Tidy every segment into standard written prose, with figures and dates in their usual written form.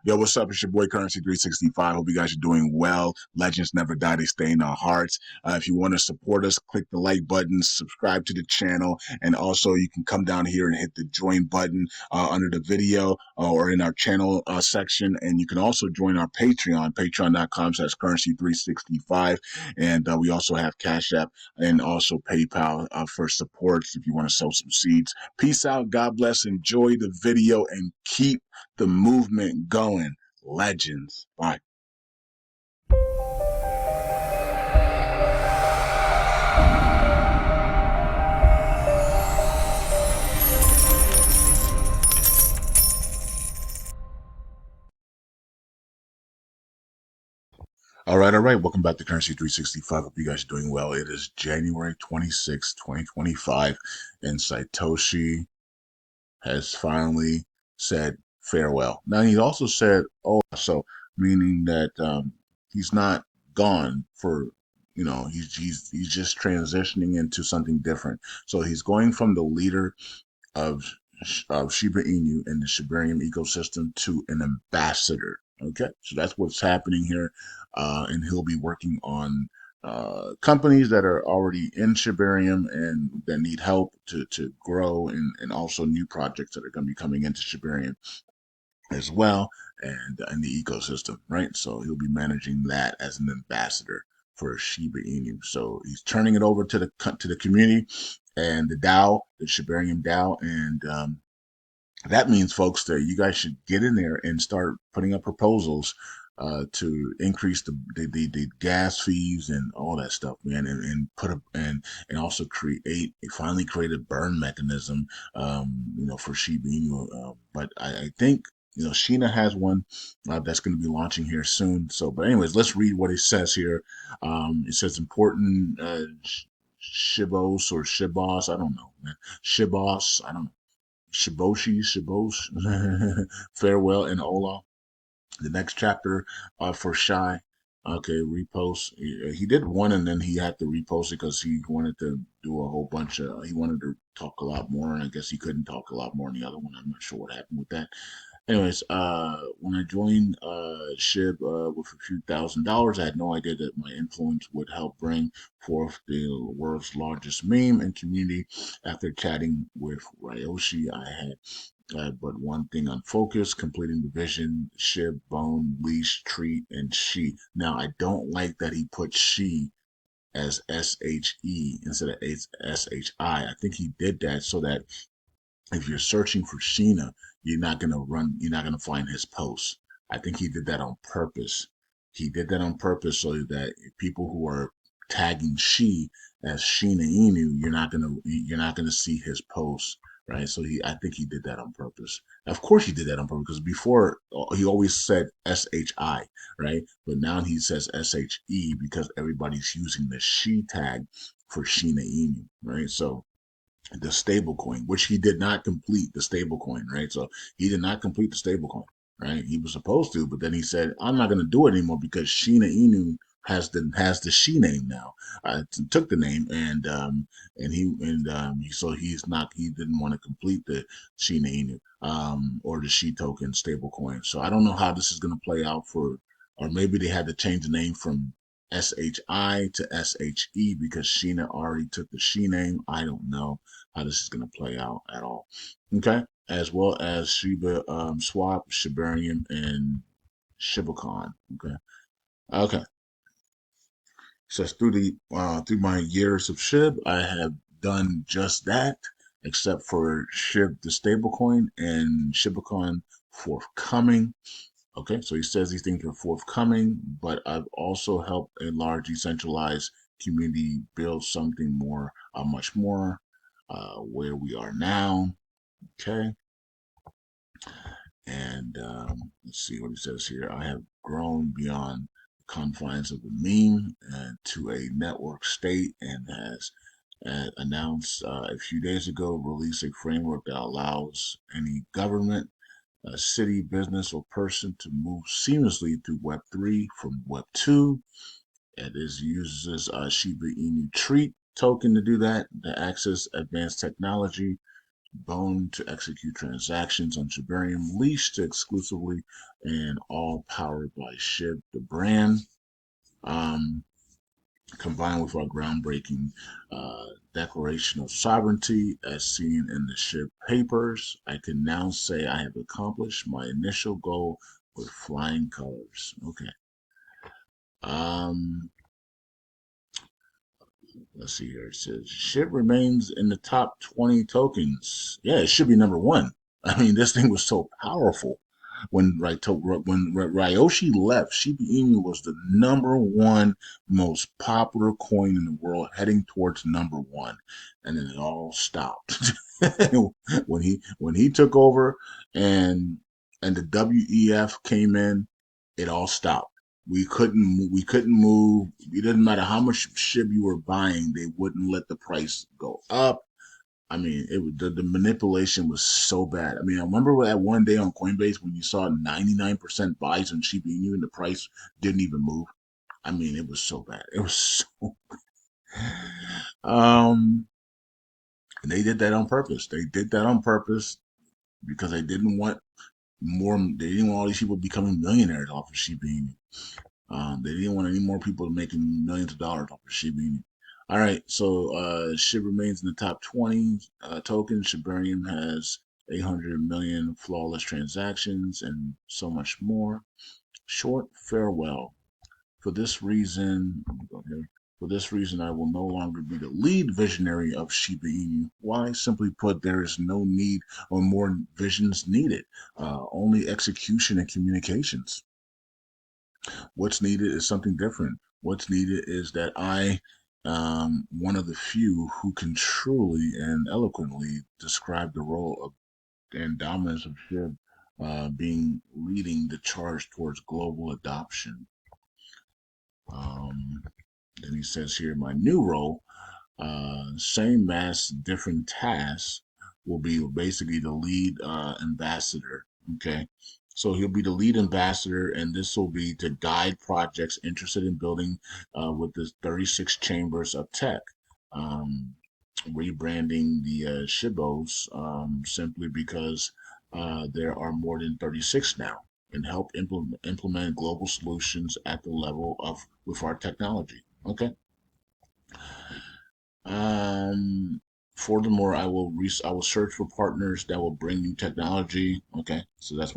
Yo, what's up? It's your boy Currency 365. Hope you guys are doing well. Legends never die, they stay in our hearts. If you want to support us, click the like button, subscribe to the channel, and also you can come down here and hit the join button under the video or in our channel section. And you can also join our Patreon, patreon.com/currency365. And we also have Cash App and also PayPal for support if you want to sow some seeds. Peace out. God bless. Enjoy the video and keep the movement going. Legends. Bye. All right. Welcome back to Currency 365. Hope you guys are doing well. It is January 26, 2025, and Satoshi has finally said farewell. Now, he also said, oh, so meaning that he's not gone for, he's just transitioning into something different. So he's going from the leader of Shiba Inu and the Shibarium ecosystem to an ambassador. Okay, so that's what's happening here, and he'll be working on companies that are already in Shibarium and that need help to grow, and also new projects that are going to be coming into Shibarium as well, and in the ecosystem, right? So he'll be managing that as an ambassador for Shiba Inu. So he's turning it over to the community and the DAO, the Shibarium DAO, and that means, folks, that you guys should get in there and start putting up proposals to increase the gas fees and all that stuff, man, and put up and also finally create a burn mechanism, for Shiba Inu. But I think Sheena has one that's going to be launching here soon. So, but anyways, let's read what it says here. It says important Shibos or Shibos, I don't know, man. Shibos, I don't know. Shibosh, farewell, and Ola. The next chapter for Shy. Okay, repost. He did one and then he had to repost it because he wanted to do a whole bunch of, he wanted to talk a lot more, and I guess he couldn't talk a lot more in the other one. I'm not sure what happened with that. Anyways, when I joined SHIB with a few $1,000s, I had no idea that my influence would help bring forth the world's largest meme and community. After chatting with Ryoshi, I had but one thing on focus: completing the vision, SHIB, bone, leash, treat, and she. Now, I don't like that he put she as SHE instead of SHI. I think he did that so that if you're searching for Sheena, you're not gonna find his posts. I think he did that on purpose. He did that on purpose so that people who are tagging she as Sheena Inu, you're not gonna see his posts, right? So I think he did that on purpose. Of course he did that on purpose because before he always said SHI, right? But now he says SHE because everybody's using the she tag for Sheena Inu, right? So the stable coin, which he did not complete the stable coin, right? So he did not complete the stable coin, right? He was supposed to, but then he said, I'm not going to do it anymore because Sheena Inu has the she name now. Took the name so he didn't want to complete the Sheena Inu or the she token stable coin. So I don't know how this is going to play out or maybe they had to change the name from SHI to SHE because Sheena already took the she name. I don't know how this is going to play out at all. Okay, as well as Shiba Swap, Shibarium, and ShibaCon. Okay. Says through my years of SHIB, I have done just that, except for SHIB the stablecoin and ShibaCon forthcoming. Okay, so he says these things are forthcoming, but I've also helped a large decentralized community build something more, much more, where we are now. Okay, and let's see what he says here. I have grown beyond the confines of the meme and to a network state, and has announced a few days ago release a framework that allows any government, a city, business, or person to move seamlessly through Web3 from Web2. It uses Shiba Inu Treat token to do that, to access advanced technology Bone to execute transactions on Shibarium, leased exclusively and all powered by SHIB, the brand. Um, Combined with our groundbreaking declaration of sovereignty as seen in the SHIB papers, I can now say I have accomplished my initial goal with flying colors. Okay. Um, let's see here. It says SHIB remains in the top 20 tokens. Yeah, it should be number one. I mean, this thing was so powerful. When Ryoshi left, Shiba Inu was the number one most popular coin in the world, heading towards number one, and then it all stopped when he took over, and the WEF came in. It all stopped. We couldn't move. It didn't matter how much SHIB you were buying; they wouldn't let the price go up. I mean, the manipulation was so bad. I mean, I remember that one day on Coinbase when you saw 99% buys on Shiba Inu and the price didn't even move. I mean, it was so bad. It was so. Um, and they did that on purpose. They did that on purpose because they didn't want more. They didn't want all these people becoming millionaires off of Shiba Inu. They didn't want any more people making millions of dollars off of Shiba Inu. All right, so SHIB remains in the top 20 tokens. Shibarium has 800 million flawless transactions and so much more. Short farewell. For this reason, I will no longer be the lead visionary of Shiba Inu. Why? Simply put, there is no need or more visions needed. Only execution and communications. What's needed is something different. What's needed is that one of the few who can truly and eloquently describe the role of and dominance of SHIB being leading the charge towards global adoption. Um, then he says here, my new role, same mass, different tasks, will be basically the lead ambassador. Okay. So he'll be the lead ambassador, and this will be to guide projects interested in building with the 36 chambers of tech. Um, Rebranding the Shibos simply because there are more than 36 now, and help implement global solutions at the level of with our technology. Okay. Um, Furthermore, I will search for partners that will bring new technology. Okay, so that's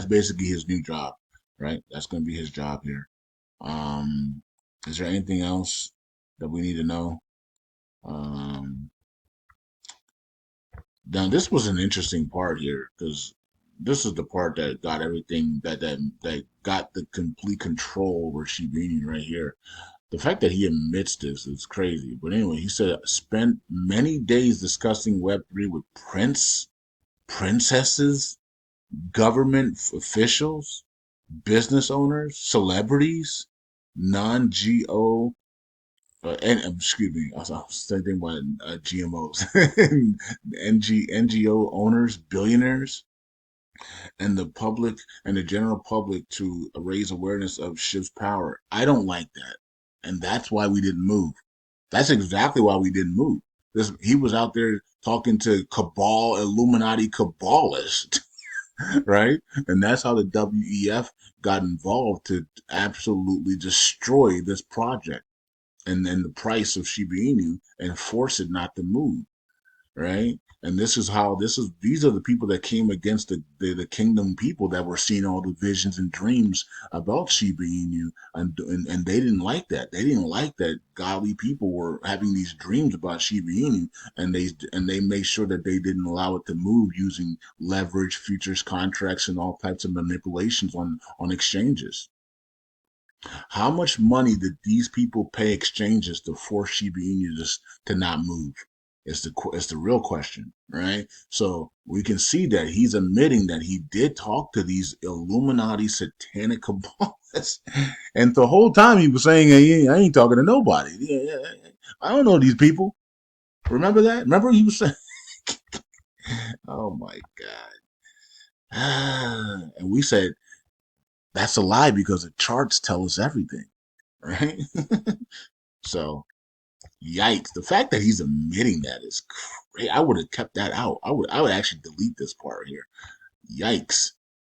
basically his new job, right? That's going to be his job here. Um, is there anything else that we need to know? Um, Now this was an interesting part here because this is the part that got everything that got the complete control over Shibini right here. The fact that he admits this is crazy. But anyway, he said spent many days discussing Web3 with princesses, government officials, business owners, celebrities, non-GO, and excuse me, I was thinking about GMOs, NGO owners, billionaires, and the public and the general public to raise awareness of SHIB's power. I don't like that, and that's why we didn't move. That's exactly why we didn't move. He was out there talking to cabal, Illuminati cabalists, right? And that's how the WEF got involved to absolutely destroy this project and then the price of Shiba Inu and force it not to move, right? And these are the people that came against the kingdom people that were seeing all the visions and dreams about Shiba Inu, and they didn't like that. They didn't like that godly people were having these dreams about Shiba Inu, and they made sure that they didn't allow it to move using leverage, futures contracts, and all types of manipulations on exchanges. How much money did these people pay exchanges to force Shiba Inu to not move? It's the real question, right? So we can see that he's admitting that he did talk to these Illuminati satanic cabalists, and the whole time he was saying, "Hey, I ain't talking to nobody. I don't know these people." Remember that? Remember he was saying, "Oh my god," and we said that's a lie because the charts tell us everything, right? So Yikes! The fact that he's admitting that is great. I would have kept that out. I would actually delete this part here. Yikes!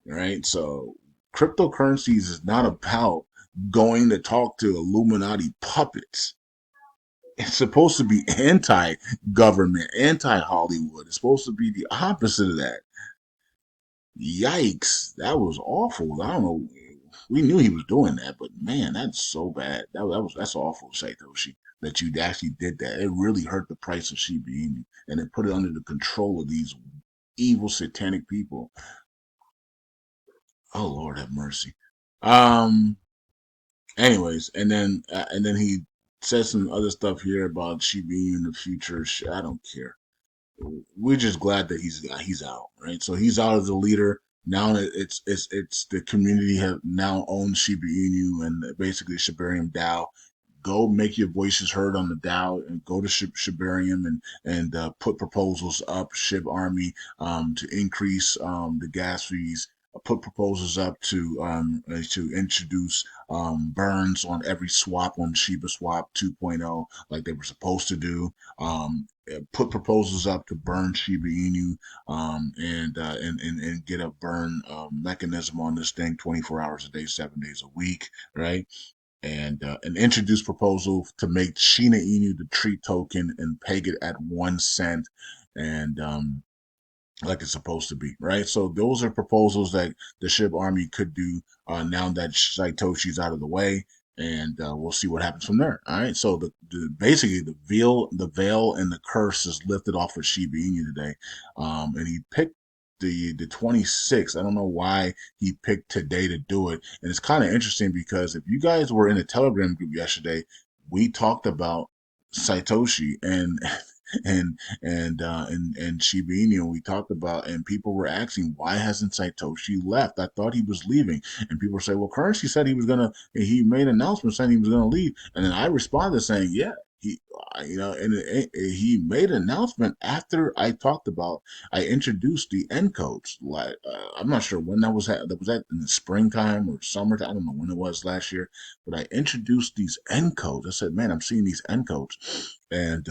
All right, so cryptocurrencies is not about going to talk to Illuminati puppets. It's supposed to be anti-government, anti-Hollywood. It's supposed to be the opposite of that. Yikes! That was awful. I don't know. We knew he was doing that, but man, that's so bad. That's awful, Satoshi. That you actually did that. It really hurt the price of Shiba Inu, and it put it under the control of these evil satanic people. Oh Lord, have mercy. Um. Anyways, and then he says some other stuff here about Shiba Inu in the future. I don't care. We're just glad that he's out, right? So he's out as a leader. Now it's the community have now owns Shiba Inu and basically Shibarium DAO. Go make your voices heard on the DAO and go to Shibarium and put proposals up, Shib Army, to increase the gas fees. Put proposals up to introduce burns on every swap on Shiba Swap 2.0 like they were supposed to do. Put proposals up to burn Shiba Inu and get a burn mechanism on this thing 24 hours a day, 7 days a week, right? And introduce proposal to make Shiba Inu the tree token and peg it at 1 cent and like it's supposed to be, right? So those are proposals that the SHIB army could do now that Shytoshi's out of the way, and we'll see what happens from there. All right. So basically the veil and the curse is lifted off of Shiba Inu today, and he picked the 26th. I don't know why he picked today to do it, and it's kind of interesting because if you guys were in a Telegram group yesterday, we talked about Satoshi and and Shiba Inu we talked about, and people were asking why hasn't Satoshi left? I thought he was leaving, and people say, well, Currency said he made an announcement saying he was gonna leave, and then I responded saying, yeah. He made an announcement after I talked about. I introduced the N codes. Like I'm not sure when that was. That was that in the springtime or summertime. I don't know when it was last year, but I introduced these N codes. I said, "Man, I'm seeing these N codes," and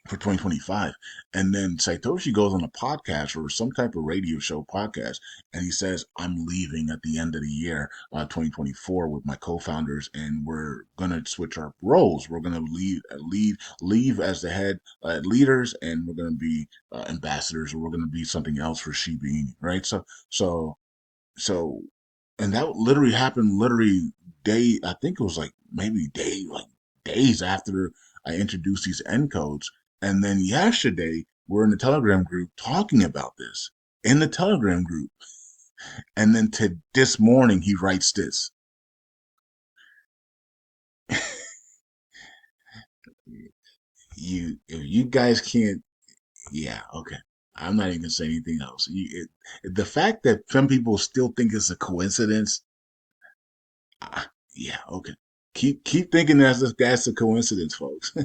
for 2025. And then Satoshi goes on a podcast or some type of radio show podcast, and he says, I'm leaving at the end of the year, 2024, with my co-founders, and we're gonna switch our roles. We're gonna leave as the head leaders, and we're gonna be ambassadors, or we're gonna be something else for Shiba Inu, right? So and that literally happened literally I think it was like maybe days after I introduced these encodes. And then yesterday we're in the Telegram group talking about this in the Telegram group. And then to this morning he writes this. If you guys can't, yeah, okay. I'm not even gonna say anything else. The fact that some people still think it's a coincidence, yeah, okay. Keep thinking that's a coincidence, folks.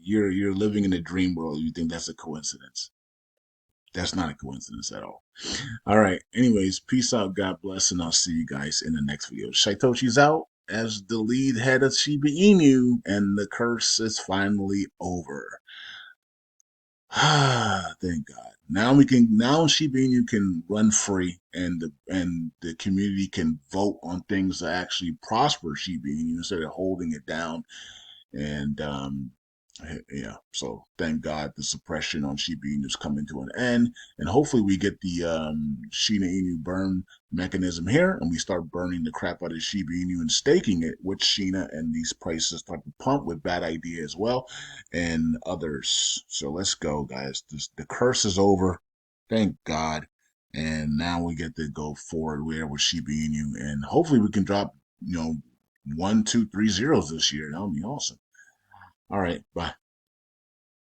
You're living in a dream world. You think that's a coincidence. That's not a coincidence at all. All right. Anyways, peace out. God bless, and I'll see you guys in the next video. Shytoshi's out as the lead head of Shiba Inu, and the curse is finally over. Ah, thank God. Now Shiba Inu can run free, and the community can vote on things that actually prosper Shiba Inu instead of holding it down. And yeah, so thank God the suppression on Shiba Inu is coming to an end, and hopefully we get the Shiba Inu burn mechanism here, and we start burning the crap out of Shiba Inu and staking it with Shina, and these prices start to pump with Bad Idea as well, and others. So let's go, guys. The curse is over, thank God, and now we get to go forward with Shiba Inu, and hopefully we can drop 1, 2, 3 zeros this year. That would be awesome. All right. Bye.